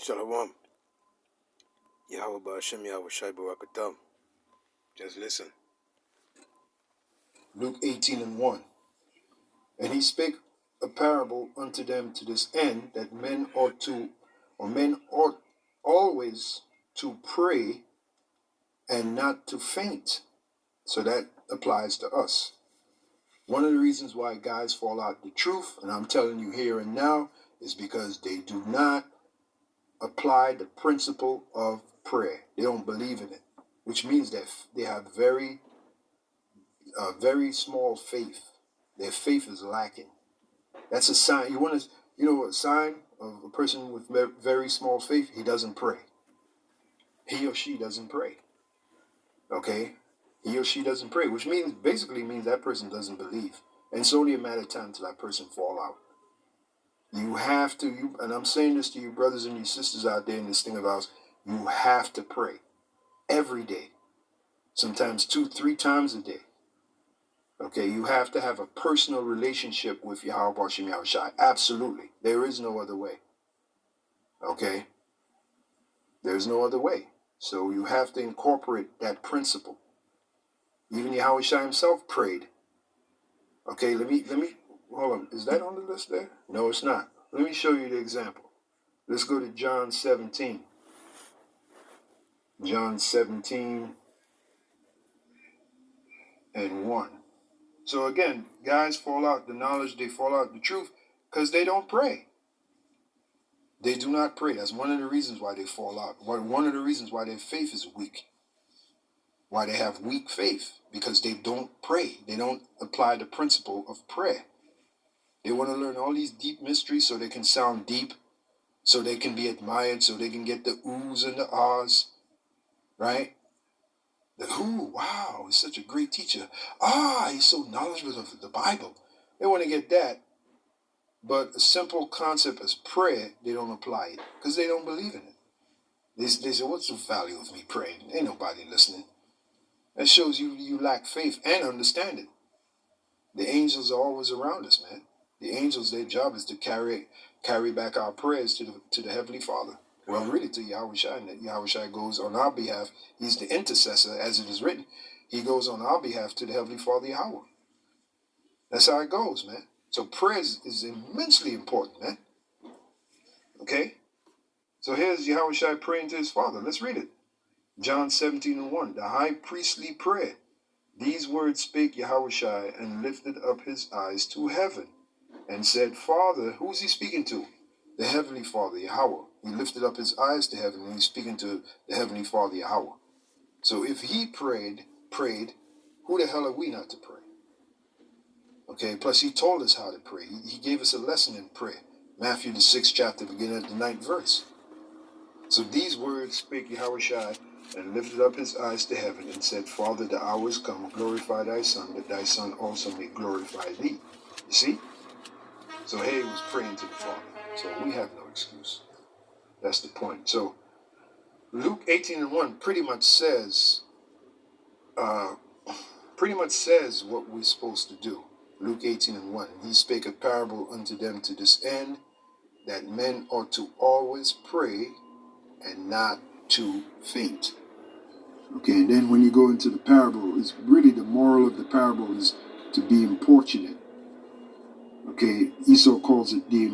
Shalom. Yahweh Ba'ashem Yahweh Shai Barakatam. Just listen. Luke 18:1. And he spake a parable unto them to this end, that men ought always to pray and not to faint. So that applies to us. One of the reasons why guys fall out the truth, and I'm telling you here and now, is because they do not apply the principle of prayer. They don't believe in it, which means that they have very small faith. Their faith is lacking. That's a sign. You know a sign of a person with very small faith? He doesn't pray. He or she doesn't pray. Okay? He or she doesn't pray, which basically means that person doesn't believe. And it's only a matter of time till that person fall out. You have to, and I'm saying this to you brothers and you sisters out there in this thing of ours, you have to pray every day. Sometimes 2-3 times a day. Okay, you have to have a personal relationship with Yahweh Ba'ashem Yahweh Shai. Absolutely. There is no other way. Okay? There's no other way. So you have to incorporate that principle. Even Yahweh Shai himself prayed. Okay, let me hold on. Is that on the list there? No, it's not. Let me show you the example. Let's go to John 17. John 17 and 1. So again, guys fall out the knowledge, they fall out the truth because they don't pray. They do not pray. That's one of the reasons why they fall out. One of the reasons why their faith is weak. Why they have weak faith. Because they don't pray. They don't apply the principle of prayer. They want to learn all these deep mysteries so they can sound deep, so they can be admired, so they can get the oohs and the ahs, right? The ooh, wow, he's such a great teacher. Ah, he's so knowledgeable of the Bible. They want to get that. But a simple concept as prayer, they don't apply it because they don't believe in it. They say, what's the value of me praying? Ain't nobody listening. That shows you lack faith and understanding. The angels are always around us, man. The angels, their job is to carry back our prayers to the Heavenly Father. Well, really to Yahweh Shai. And Yahweh Shai goes on our behalf. He's the intercessor, as it is written. He goes on our behalf to the Heavenly Father Yahweh. That's how it goes, man. So prayer is immensely important, man. Okay? So here's Yahweh Shai praying to his Father. Let's read it. John 17:1. The high priestly prayer. These words spake Yahweh Shai and lifted up his eyes to heaven and said, Father, who's he speaking to? The Heavenly Father, Yahweh. He lifted up his eyes to heaven and he's speaking to the Heavenly Father, Yahweh. So if he prayed, who the hell are we not to pray? Okay, plus he told us how to pray. He gave us a lesson in prayer. Matthew the 6th chapter, beginning at the 9th verse. So these words spake Yahweh Shai and lifted up his eyes to heaven and said, Father, the hour is come, glorify thy Son, that thy Son also may glorify thee. You see? So he was praying to the Father. So we have no excuse. That's the point. So Luke 18:1 pretty much says what we're supposed to do. Luke 18:1. He spake a parable unto them to this end, that men ought to always pray and not to faint. Okay, and then when you go into the parable, it's really the moral of the parable is to be importunate. Okay, Esau calls it the